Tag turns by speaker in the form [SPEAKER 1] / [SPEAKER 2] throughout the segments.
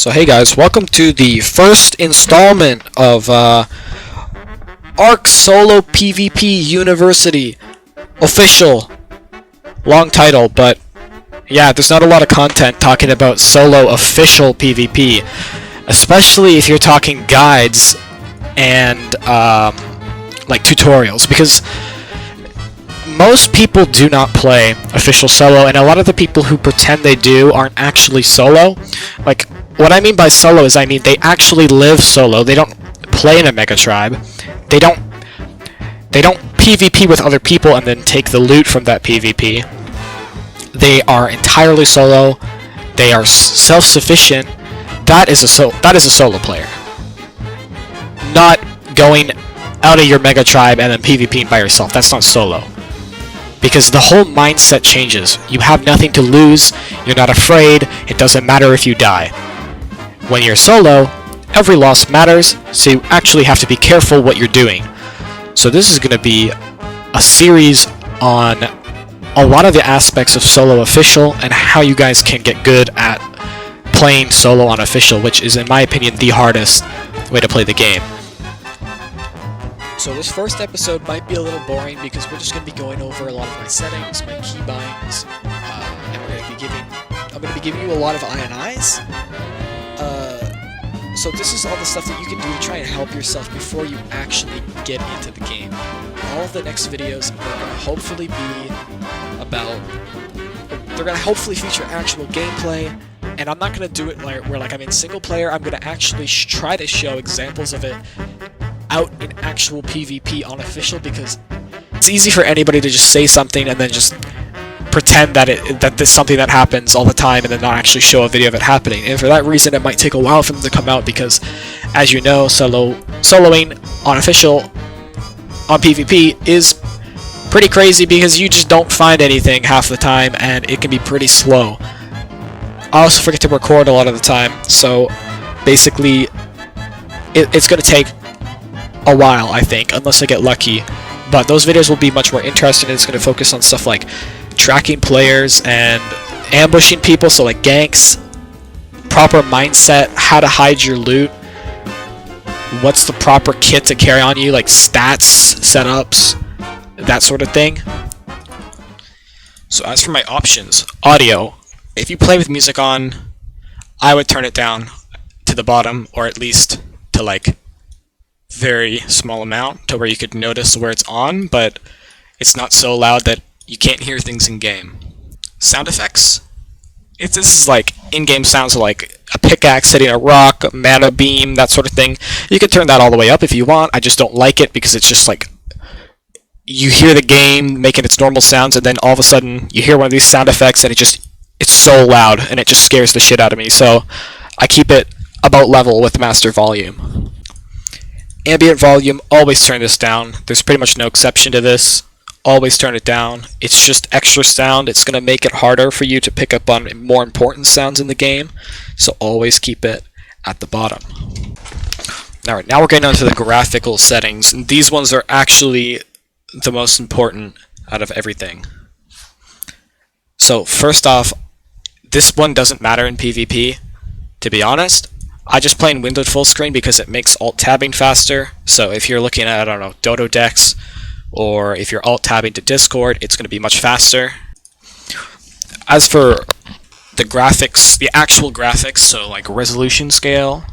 [SPEAKER 1] So hey guys, welcome to the first installment of ARK Solo PvP University official. Long title, but yeah, there's not a lot of content talking about solo official PvP, especially if you're talking guides and like tutorials, because most people do not play official solo, and a lot of the people who pretend they do aren't actually solo. Like, what I mean by solo is, I mean they actually live solo. They don't play in a mega tribe. They don't PvP with other people and then take the loot from that PvP. They are entirely solo. They are self-sufficient. That is a solo player. Not going out of your mega tribe and then PvPing by yourself. That's not solo. Because the whole mindset changes. You have nothing to lose. You're not afraid. It doesn't matter if you die. When you're solo, every loss matters, so you actually have to be careful what you're doing. So this is going to be a series on a lot of the aspects of solo official and how you guys can get good at playing solo on official, which is, in my opinion, the hardest way to play the game. So this first episode might be a little boring because we're just going to be going over a lot of my settings, my keybinds, and I'm going to be giving you a lot of INIs. So this is all the stuff that you can do to try and help yourself before you actually get into the game. All of the next videos are going to hopefully be about, they're going to hopefully feature actual gameplay, and I'm not going to do it where I'm in single player. I'm going to actually try to show examples of it out in actual PvP on official, because it's easy for anybody to just say something and then just pretend that this is something that happens all the time and then not actually show a video of it happening. And for that reason, it might take a while for them to come out, because as you know, soloing on official on PvP is pretty crazy because you just don't find anything half the time and it can be pretty slow. I also forget to record a lot of the time, so basically it's going to take a while, I think, unless I get lucky. But those videos will be much more interesting, and it's going to focus on stuff like tracking players and ambushing people, so like ganks, proper mindset, how to hide your loot, what's the proper kit to carry on you, like stats, setups, that sort of thing. So as for my options, audio, if you play with music on, I would turn it down to the bottom, or at least to like very small amount to where you could notice where it's on, but it's not so loud that you can't hear things in game. Sound effects, this is like in-game sounds like a pickaxe hitting a rock, a mana beam, that sort of thing. You can turn that all the way up if you want. I just don't like it because it's just like you hear the game making its normal sounds, and then all of a sudden you hear one of these sound effects and it's so loud and it just scares the shit out of me. So I keep it about level with master volume. Ambient volume, always turn this down. There's pretty much no exception to this. Always turn it down. It's just extra sound. It's going to make it harder for you to pick up on more important sounds in the game, so always keep it at the bottom. Alright, now we're getting onto the graphical settings, and these ones are actually the most important out of everything. So first off, this one doesn't matter in PvP, to be honest. I just play in windowed full screen because it makes alt-tabbing faster. So if you're looking at, I don't know, Dodo decks, or if you're alt-tabbing to Discord, it's going to be much faster. As for the graphics, the actual graphics, so like resolution scale,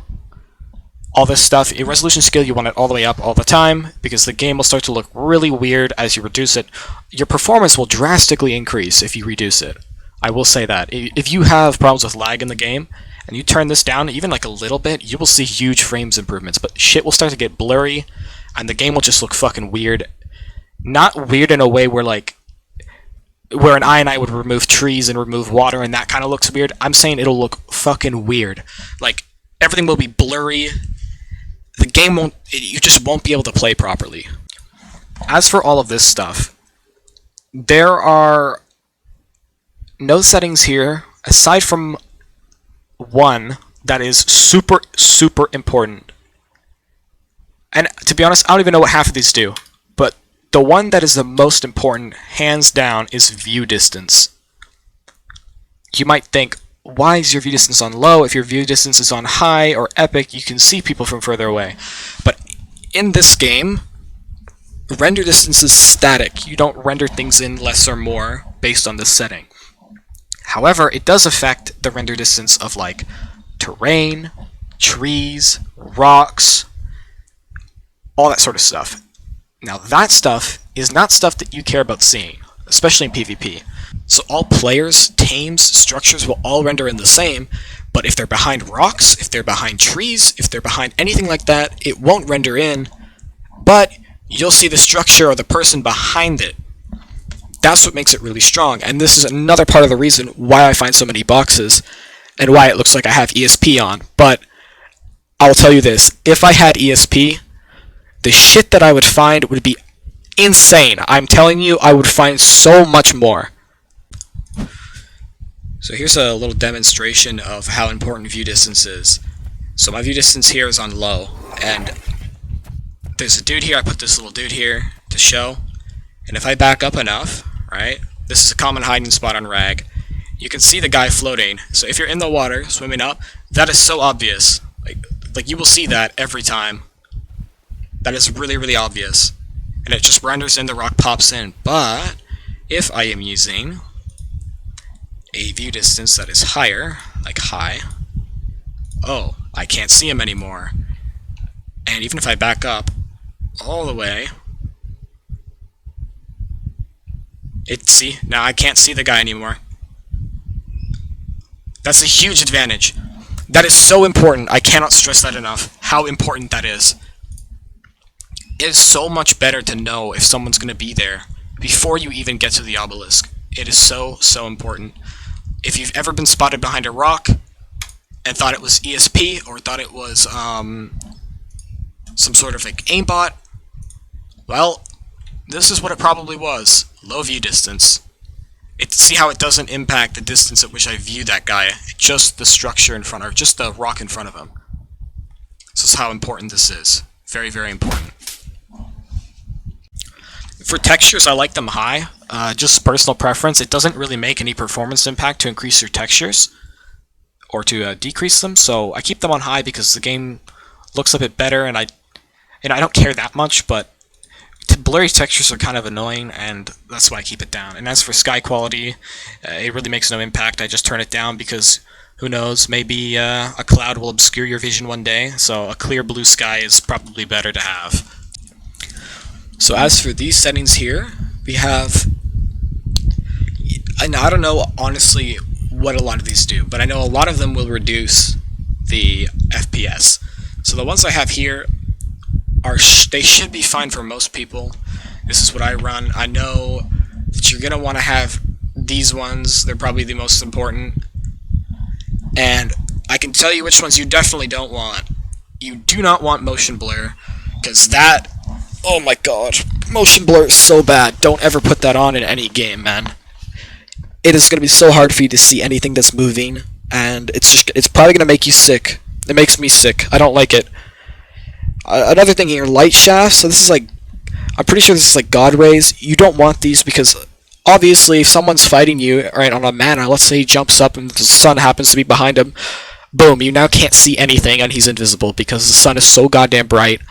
[SPEAKER 1] all this stuff, in resolution scale you want it all the way up all the time, because the game will start to look really weird as you reduce it. Your performance will drastically increase if you reduce it. I will say that. If you have problems with lag in the game, and you turn this down even like a little bit, you will see huge frames improvements, but shit will start to get blurry, and the game will just look fucking weird. Not weird in a way where an INI would remove trees and remove water and that kind of looks weird. I'm saying it'll look fucking weird. Like, everything will be blurry. The game you just won't be able to play properly. As for all of this stuff, there are no settings here, aside from one that is super, super important. And to be honest, I don't even know what half of these do, but the one that is the most important, hands down, is view distance. You might think, why is your view distance on low? If your view distance is on high or epic, you can see people from further away. But in this game, render distance is static. You don't render things in less or more based on this setting. However, it does affect the render distance of like terrain, trees, rocks, all that sort of stuff. Now that stuff is not stuff that you care about seeing, especially in PvP. So all players, tames, structures will all render in the same, but if they're behind rocks, if they're behind trees, if they're behind anything like that, it won't render in, but you'll see the structure or the person behind it. That's what makes it really strong, and this is another part of the reason why I find so many boxes, and why it looks like I have ESP on. But I'll tell you this, if I had ESP, the shit that I would find would be insane. I'm telling you, I would find so much more. So here's a little demonstration of how important view distance is. So my view distance here is on low, and there's a dude here. I put this little dude here to show, and if I back up enough, right, this is a common hiding spot on Rag, you can see the guy floating. So if you're in the water, swimming up, that is so obvious. Like you will see that every time. That is really, really obvious. And it just renders in, the rock pops in. But if I am using a view distance that is higher, like high, oh, I can't see him anymore. And even if I back up all the way, see, now I can't see the guy anymore. That's a huge advantage. That is so important. I cannot stress that enough, how important that is. It is so much better to know if someone's going to be there before you even get to the obelisk. It is so, so important. If you've ever been spotted behind a rock and thought it was ESP, or thought it was some sort of like aimbot, well, this is what it probably was. Low view distance. See how it doesn't impact the distance at which I view that guy, just the structure in front, or just the rock in front of him. This is how important this is. Very, very important. For textures, I like them high. Just personal preference. It doesn't really make any performance impact to increase your textures or to decrease them, so I keep them on high because the game looks a bit better, and I don't care that much, but blurry textures are kind of annoying, and that's why I keep it down. And as for sky quality, it really makes no impact. I just turn it down because who knows, maybe a cloud will obscure your vision one day, so a clear blue sky is probably better to have. So as for these settings here, we have, and I don't know honestly what a lot of these do, but I know a lot of them will reduce the FPS. So the ones I have here they should be fine for most people. This is what I run. I know that you're going to want to have these ones. They're probably the most important. And I can tell you which ones you definitely don't want. You do not want motion blur, because that, oh my god, motion blur is so bad. Don't ever put that on in any game, man. It is going to be so hard for you to see anything that's moving, and it's probably going to make you sick. It makes me sick. I don't like it. Another thing here, light shafts. So this is like, I'm pretty sure this is like God rays. You don't want these because obviously if someone's fighting you, right, on a mana, let's say he jumps up and the sun happens to be behind him, boom, you now can't see anything and he's invisible because the sun is so goddamn bright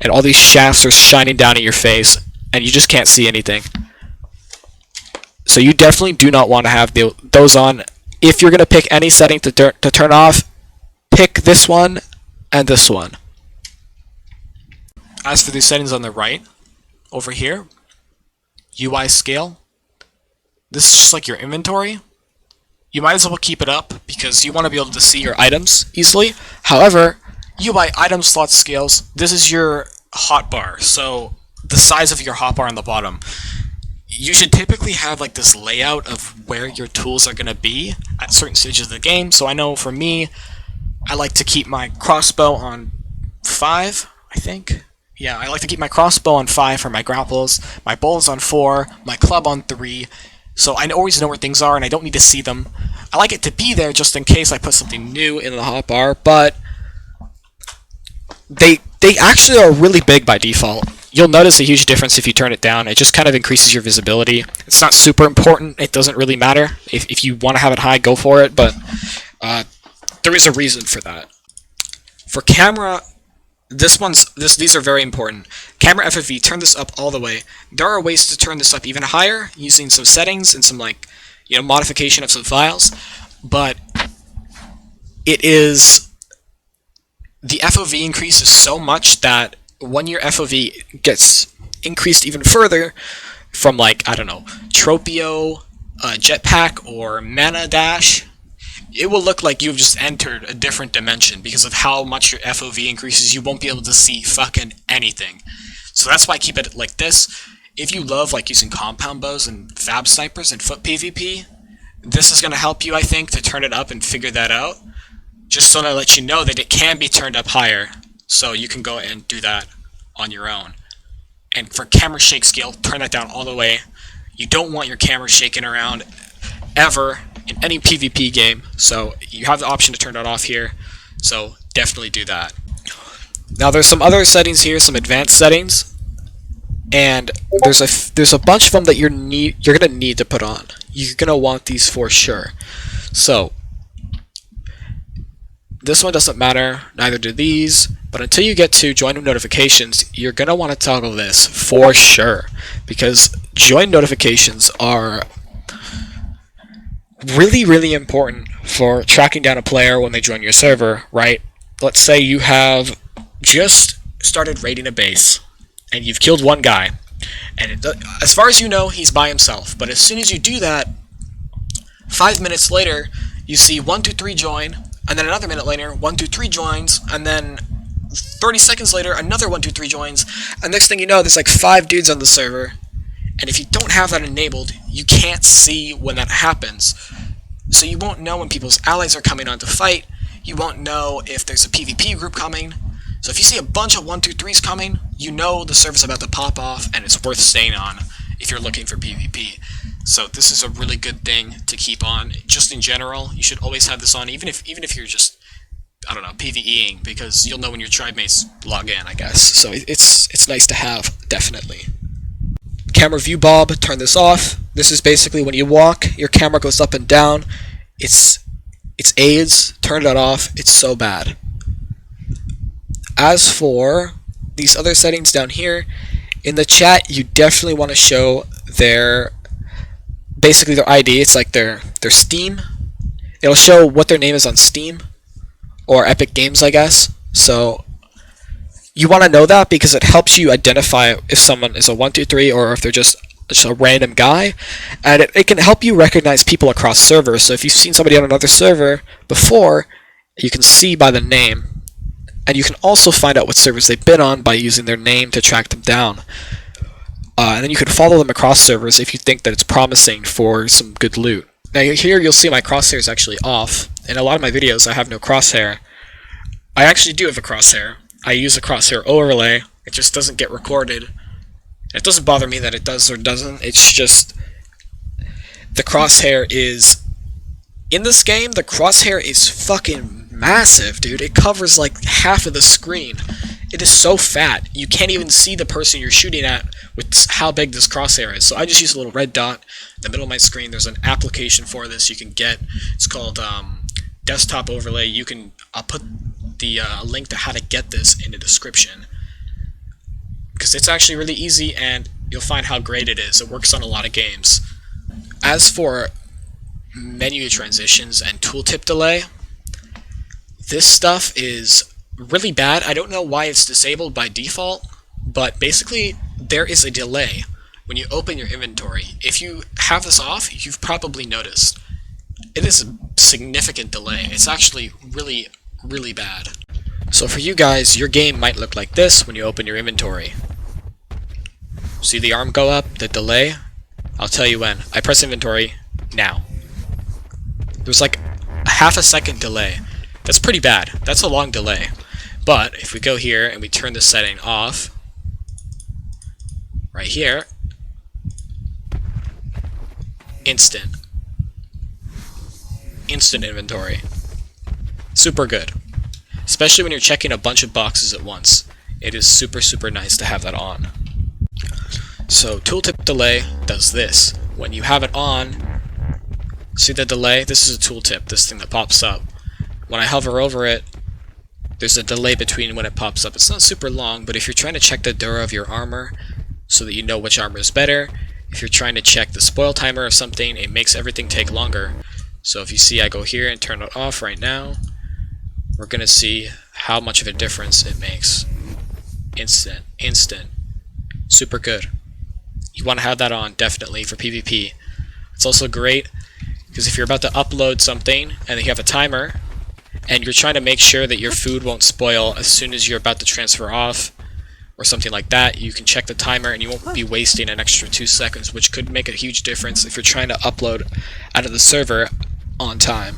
[SPEAKER 1] and all these shafts are shining down at your face and you just can't see anything. So you definitely do not want to have those on. If you're going to pick any setting to turn off, pick this one and this one. As for these settings on the right, over here, UI scale, this is just like your inventory. You might as well keep it up because you want to be able to see your items easily. However, UI item slot scales, this is your hotbar, so the size of your hotbar on the bottom. You should typically have like this layout of where your tools are going to be at certain stages of the game. So I know for me, I like to keep my crossbow on 5, I think. Yeah, I like to keep my crossbow on 5 for my grapples, my bow is on 4, my club on 3, so I always know where things are and I don't need to see them. I like it to be there just in case I put something new in the hotbar, but they actually are really big by default. You'll notice a huge difference if you turn it down. It just kind of increases your visibility. It's not super important. It doesn't really matter. If you want to have it high, go for it, but there is a reason for that. For camera, these are very important. Camera FFV, turn this up all the way. There are ways to turn this up even higher using some settings and some modification of some files, but it is the FOV increase is so much that when your FOV gets increased even further from I don't know, Tropio, Jetpack, or Mana Dash, it will look like you've just entered a different dimension because of how much your FOV increases. You won't be able to see fucking anything. So that's why I keep it like this. If you love using compound bows and fab snipers and foot PvP, this is going to help you, I think, to turn it up and figure that out. Just so to let you know that it can be turned up higher, so you can go and do that on your own. And for camera shake scale, turn that down all the way. You don't want your camera shaking around ever in any PvP game, so you have the option to turn that off here, so definitely do that. Now there's some other settings here, some advanced settings, and there's a bunch of them that you're gonna need to put on. You're gonna want these for sure. So this one doesn't matter, neither do these, but until you get to join notifications, you're gonna want to toggle this for sure, because join notifications are really important for tracking down a player when they join your server, right? Let's say you have just started raiding a base and you've killed one guy, and as far as you know, he's by himself, but as soon as you do that, 5 minutes later you see 123 join, and then another minute later 123 joins, and then 30 seconds later another 123 joins, and next thing you know there's 5 dudes on the server. And if you don't have that enabled, you can't see when that happens. So you won't know when people's allies are coming on to fight. You won't know if there's a PvP group coming. So if you see a bunch of 123s coming, you know the server's about to pop off, and it's worth staying on if you're looking for PvP. So this is a really good thing to keep on. Just in general, you should always have this on, even if you're just, I don't know, PvEing, because you'll know when your tribe mates log in, I guess. So it's nice to have, definitely. Camera view bob, turn this off. This is basically when you walk, your camera goes up and down. It's AIDS, turn that off, it's so bad. As for these other settings down here, in the chat you definitely want to show their ID, it's their Steam. It'll show what their name is on Steam, or Epic Games, I guess. So you want to know that because it helps you identify if someone is a 123 or if they're just a random guy, and it can help you recognize people across servers. So if you've seen somebody on another server before, you can see by the name, and you can also find out what servers they've been on by using their name to track them down. And then you can follow them across servers if you think that it's promising for some good loot. Now here you'll see my crosshair is actually off. In a lot of my videos I have no crosshair. I actually do have a crosshair. I use a crosshair overlay. It just doesn't get recorded. It doesn't bother me that it does or doesn't. It's just the crosshair is in this game. The crosshair is fucking massive, dude. It covers half of the screen. It is so fat. You can't even see the person you're shooting at with how big this crosshair is. So I just use a little red dot in the middle of my screen. There's an application for this you can get. It's called Desktop Overlay. I'll put the link to how to get this in the description, because it's actually really easy and you'll find how great it is. It works on a lot of games. As for menu transitions and tooltip delay, this stuff is really bad. I don't know why it's disabled by default, but basically there is a delay when you open your inventory. If you have this off, you've probably noticed. It is a significant delay. It's actually really bad. So for you guys, your game might look like this when you open your inventory. See the arm go up, the delay? I'll tell you when. I press inventory now. There's a half a second delay. That's pretty bad. That's a long delay. But if we go here and we turn this setting off, right here, instant inventory. Super good. Especially when you're checking a bunch of boxes at once. It is super nice to have that on. So tooltip delay does this. When you have it on, see the delay? This is a tooltip, this thing that pops up. When I hover over it, there's a delay between when it pops up. It's not super long, but if you're trying to check the dura of your armor so that you know which armor is better, if you're trying to check the spoil timer of something, it makes everything take longer. So if you see I go here and turn it off right now, we're going to see how much of a difference it makes. Instant. Super good. You want to have that on, definitely, for PvP. It's also great because if you're about to upload something and you have a timer, and you're trying to make sure that your food won't spoil as soon as you're about to transfer off, or something like that, you can check the timer and you won't be wasting an extra 2 seconds, which could make a huge difference if you're trying to upload out of the server on time.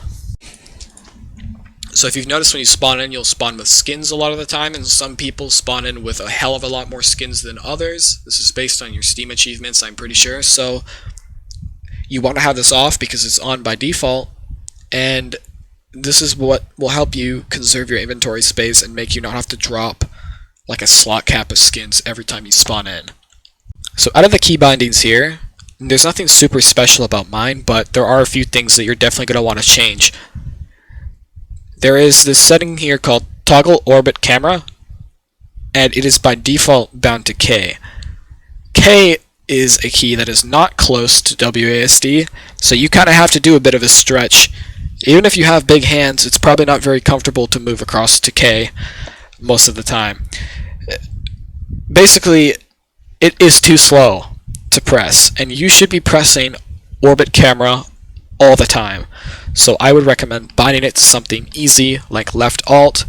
[SPEAKER 1] So if you've noticed when you spawn in, you'll spawn with skins a lot of the time, and some people spawn in with a hell of a lot more skins than others. This is based on your Steam achievements, I'm pretty sure. So you want to have this off because it's on by default, and this is what will help you conserve your inventory space and make you not have to drop like a slot cap of skins every time you spawn in. So out of the key bindings here, there's nothing super special about mine, but there are a few things that you're definitely going to want to change. There is this setting here called toggle orbit camera, and it is by default bound to K. K is a key that is not close to WASD, so you kind of have to do a bit of a stretch. Even if you have big hands, it's probably not very comfortable to move across to K most of the time. Basically, it is too slow to press, and you should be pressing orbit camera all the time. So I would recommend binding it to something easy like left alt.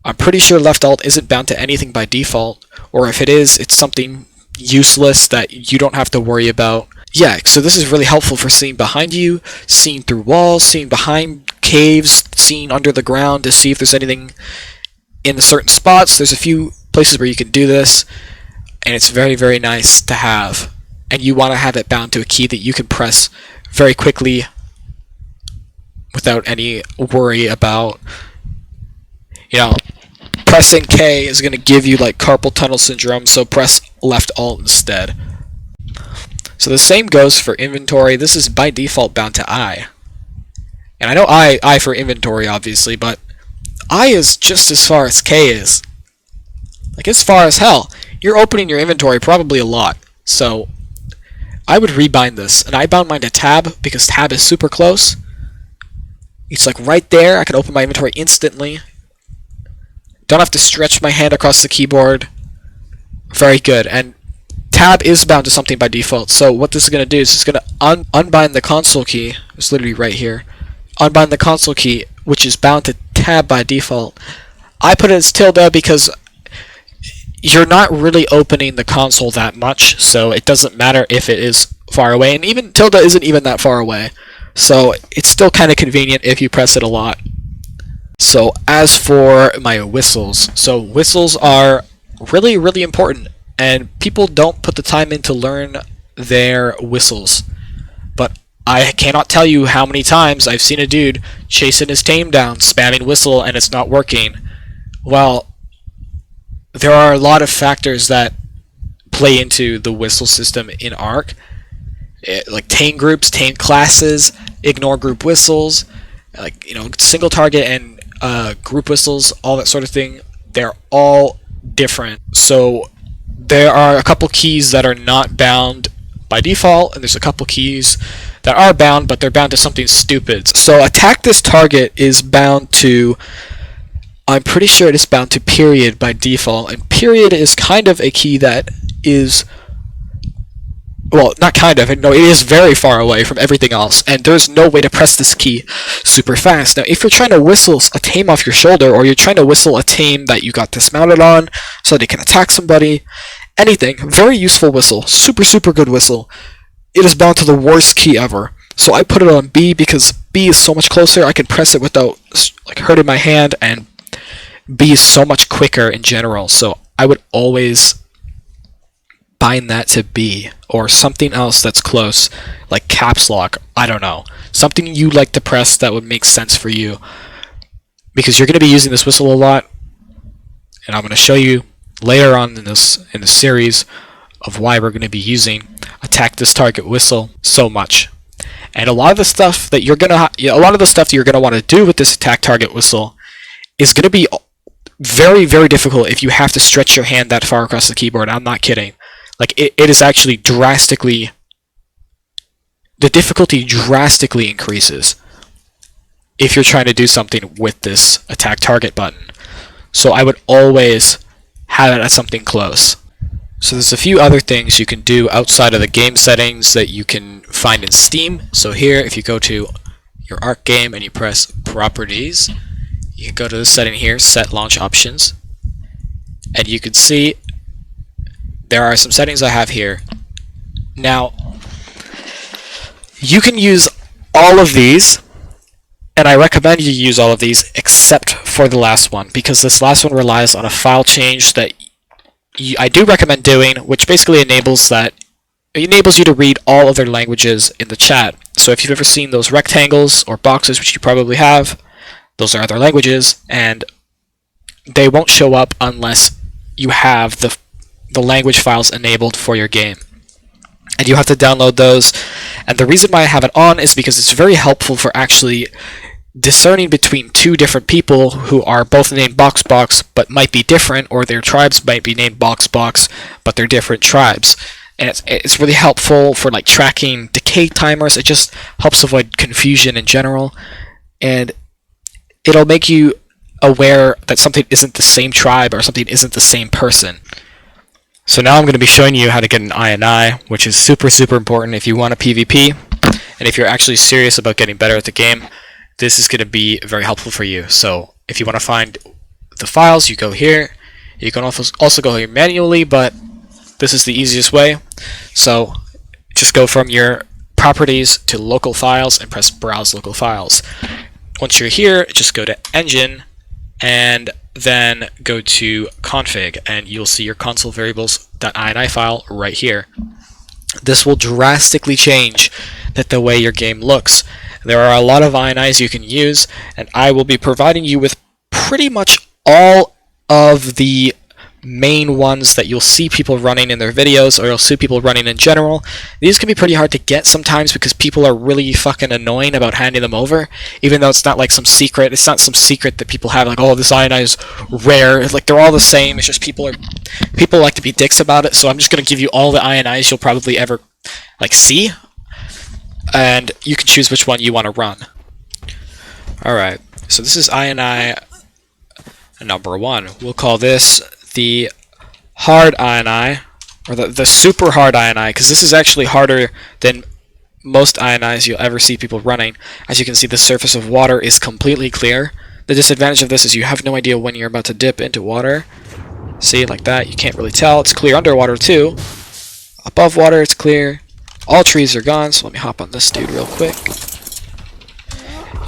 [SPEAKER 1] I'm pretty sure left alt isn't bound to anything by default, or if it is, it's something useless that you don't have to worry about. Yeah, so this is really helpful for seeing behind you, seeing through walls, seeing behind caves, seeing under the ground to see if there's anything in certain spots. There's a few places where you can do this, and it's very, very nice to have. And you want to have it bound to a key that you can press very quickly without any worry about, pressing K is going to give you like carpal tunnel syndrome, so press left alt instead. So the same goes for inventory. This is by default bound to I. And I know I for inventory, obviously, but I is just as far as K is. Like, as far as hell. You're opening your inventory probably a lot. So I would rebind this, and I bound mine to tab because tab is super close. It's like right there. I can open my inventory instantly. Don't have to stretch my hand across the keyboard. Very good. And tab is bound to something by default. So what this is going to do is it's going to unbind the console key. It's literally right here. Unbind the console key, which is bound to tab by default. I put it as tilde because you're not really opening the console that much, so it doesn't matter if it is far away, and even tilde isn't even that far away, so it's still kind of convenient if you press it a lot. So as for my whistles, so whistles are really, really important, and people don't put the time in to learn their whistles, but I cannot tell you how many times I've seen a dude chasing his tame down, spamming whistle, and it's not working. Well, there are a lot of factors that play into the whistle system in ARK, like tame groups, tame classes, ignore group whistles, like single target and group whistles, all that sort of thing. They're all different. So there are a couple keys that are not bound by default, and there's a couple keys that are bound, but they're bound to something stupid. So attack this target is bound to, I'm pretty sure it is bound to period by default, and period is kind of a key that is, well, not kind of, no, it is very far away from everything else, and there's no way to press this key super fast. Now, if you're trying to whistle a tame off your shoulder, or you're trying to whistle a tame that you got dismounted on so they can attack somebody, anything, very useful whistle, super, super good whistle. It is bound to the worst key ever. So I put it on B because B is so much closer, I can press it without hurting my hand, and B is so much quicker in general, so I would always bind that to B, or something else that's close, like caps lock, I don't know. Something you like to press that would make sense for you, because you're going to be using this whistle a lot, and I'm going to show you later on in this series of why we're going to be using attack this target whistle so much. And a lot of the stuff that you're gonna want to do with this attack target whistle is going to be very, very difficult if you have to stretch your hand that far across the keyboard. I'm not kidding. Like, it is actually drastically, the difficulty drastically increases if you're trying to do something with this attack target button. So I would always have it at something close. So there's a few other things you can do outside of the game settings that you can find in Steam. So here, if you go to your ARK game and you press Properties, you can go to the setting here, Set Launch Options, and you can see there are some settings I have here. Now, you can use all of these, and I recommend you use all of these except for the last one, because this last one relies on a file change that I do recommend doing, which basically enables you to read all other languages in the chat. So if you've ever seen those rectangles or boxes, which you probably have, those are other languages, and they won't show up unless you have the language files enabled for your game. And you have to download those. And the reason why I have it on is because it's very helpful for actually discerning between two different people who are both named Boxbox but might be different, or their tribes might be named Boxbox but they're different tribes. And it's really helpful for like tracking decay timers. It just helps avoid confusion in general, and it'll make you aware that something isn't the same tribe or something isn't the same person. So now I'm going to be showing you how to get an INI, which is super, super important if you want a PvP, and if you're actually serious about getting better at the game, this is going to be very helpful for you. So if you want to find the files, you go here. You can also go here manually, but this is the easiest way. So just go from your properties to local files and press browse local files. Once you're here, just go to engine and then go to config, and you'll see your consolevariables.ini file right here. This will drastically change the way your game looks. There are a lot of INIs you can use, and I will be providing you with pretty much all of the main ones that you'll see people running in their videos, or you'll see people running in general. These can be pretty hard to get sometimes because people are really fucking annoying about handing them over, even though it's not like some secret. It's not some secret that people have, like, oh, this INI is rare. Like, they're all the same. It's just people like to be dicks about it. So I'm just gonna give you all the INIs you'll probably ever like see, and you can choose which one you want to run. Alright, so this is INI number 1. We'll call this the hard INI, or the super hard INI, because this is actually harder than most INIs you'll ever see people running. As you can see, the surface of water is completely clear. The disadvantage of this is you have no idea when you're about to dip into water. See, like that, you can't really tell. It's clear underwater too. Above water, it's clear. All trees are gone, so let me hop on this dude real quick.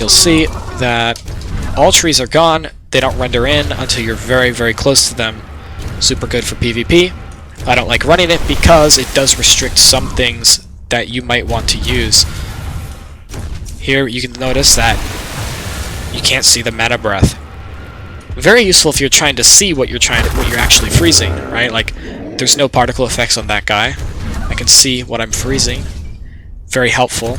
[SPEAKER 1] You'll see that all trees are gone. They don't render in until you're very, very close to them. Super good for PvP. I don't like running it because it does restrict some things that you might want to use. Here you can notice that you can't see the mana breath. Very useful if you're trying to see what you're actually freezing, right? Like, there's no particle effects on that guy. I can see what I'm freezing. Very helpful.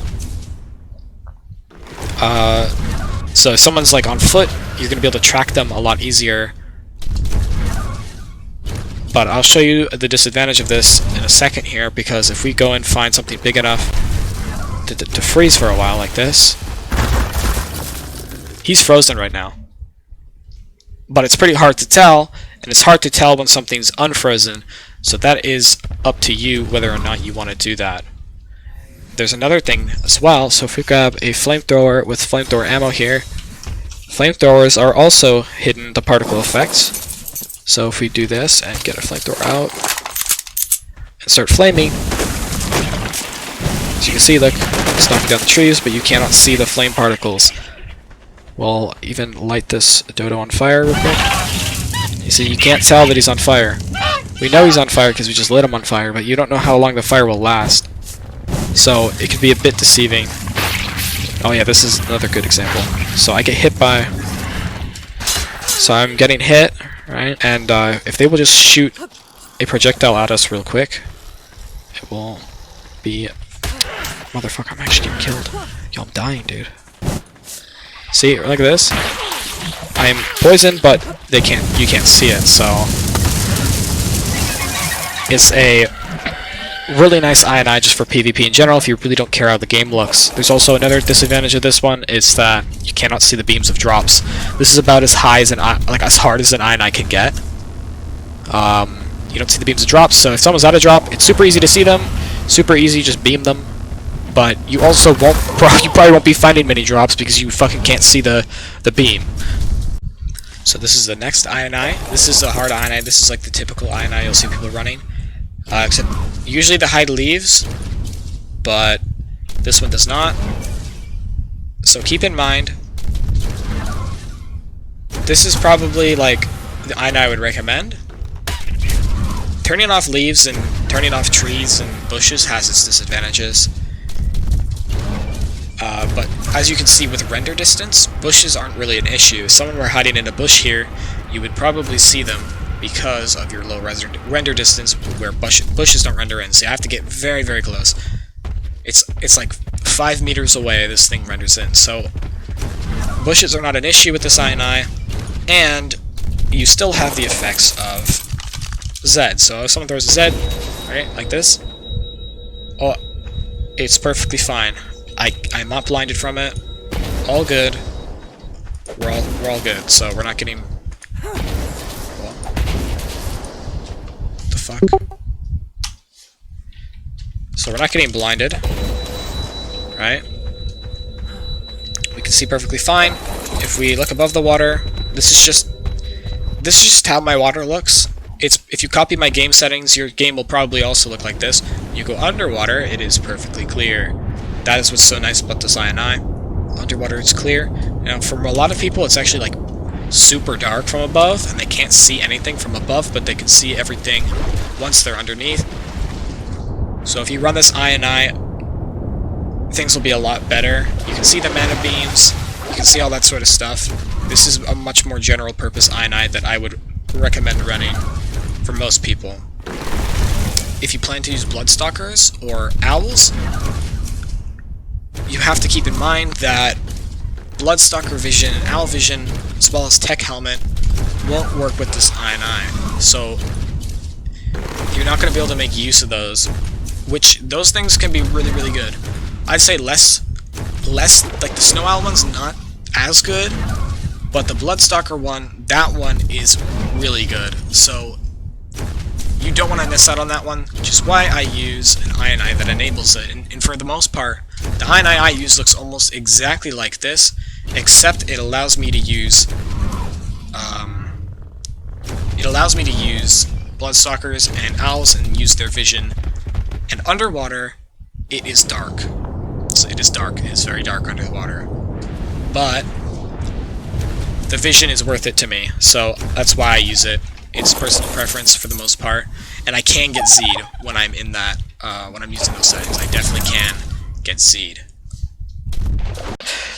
[SPEAKER 1] So if someone's like on foot, you're going to be able to track them a lot easier. But I'll show you the disadvantage of this in a second here, because if we go and find something big enough to freeze for a while like this, he's frozen right now. But it's pretty hard to tell, and it's hard to tell when something's unfrozen, so that is up to you whether or not you want to do that. There's another thing as well, so if we grab a flamethrower with flamethrower ammo here, flamethrowers are also hidden the particle effects. So if we do this and get a flamethrower out and start flaming, as you can see, look, it's knocking down the trees, but you cannot see the flame particles. We'll even light this dodo on fire real quick. You see, you can't tell that he's on fire. We know he's on fire because we just lit him on fire, but you don't know how long the fire will last. So it can be a bit deceiving. Oh yeah, this is another good example. So I get hit by... So I'm getting hit, right? And if they will just shoot a projectile at us real quick, it will be... Motherfucker, I'm actually getting killed. Yo, I'm dying, dude. See, like this? I am poisoned, but you can't see it, so... It's a really nice INI just for PvP in general if you really don't care how the game looks. There's also another disadvantage of this one, is that you cannot see the beams of drops. This is about as high as as hard as an INI can get. You don't see the beams of drops, so if someone's at a drop, it's super easy to see them, super easy, just beam them. But you also you probably won't be finding many drops because you fucking can't see the beam. So this is the next INI. This is a hard INI. This is like the typical INI you'll see people running. Except usually the hide leaves, but this one does not. So keep in mind, this is probably like the INI I would recommend. Turning off leaves and turning off trees and bushes has its disadvantages. But as you can see with render distance, bushes aren't really an issue. If someone were hiding in a bush here, you would probably see them because of your low render distance where bushes don't render in. So you have to get very, very close. It's like 5 meters away this thing renders in. So bushes are not an issue with this INI, and you still have the effects of Z. So if someone throws a Z, right, like this, oh, it's perfectly fine. I'm not blinded from it. All good. We're all good. So we're not getting. What the fuck? So we're not getting blinded, right? We can see perfectly fine. If we look above the water, this is just how my water looks. If you copy my game settings, your game will probably also look like this. When you go underwater, it is perfectly clear. That is what's so nice about this INI. Underwater it's clear. Now for a lot of people it's actually like super dark from above, and they can't see anything from above, but they can see everything once they're underneath. So if you run this INI, things will be a lot better. You can see the mana beams, you can see all that sort of stuff. This is a much more general purpose INI that I would recommend running for most people. If you plan to use Bloodstalkers or Owls, you have to keep in mind that Bloodstalker vision and Owl vision, as well as Tech Helmet, won't work with this INI. So you're not going to be able to make use of those, which those things can be really, really good. I'd say less, like the Snow Owl one's not as good, but the Bloodstalker one, that one is really good. So you don't want to miss out on that one, which is why I use an INI that enables it. And for the most part, the INI I use looks almost exactly like this, except it allows me to use Bloodstalkers and Owls and use their vision. And underwater, it is dark. So it is dark. It is very dark under the water. But the vision is worth it to me, so that's why I use it. It's personal preference for the most part, and I can get Z'd when I'm in that, when I'm using those settings. I definitely can get Z'd.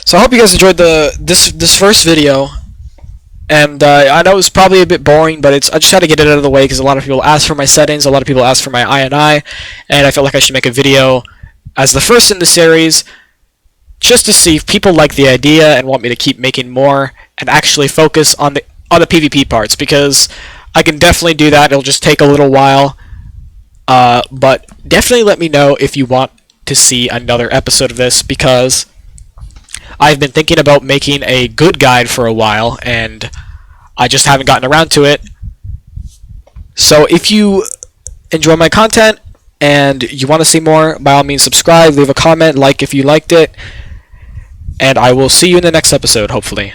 [SPEAKER 1] So I hope you guys enjoyed this first video, and I know it's probably a bit boring, but I just had to get it out of the way because a lot of people asked for my settings, a lot of people asked for my INI, and I felt like I should make a video as the first in the series, just to see if people like the idea and want me to keep making more and actually focus on the PvP parts, because I can definitely do that. It'll just take a little while, but definitely let me know if you want to see another episode of this, because I've been thinking about making a good guide for a while and I just haven't gotten around to it. So if you enjoy my content and you want to see more, by all means subscribe, leave a comment, like if you liked it, and I will see you in the next episode, hopefully.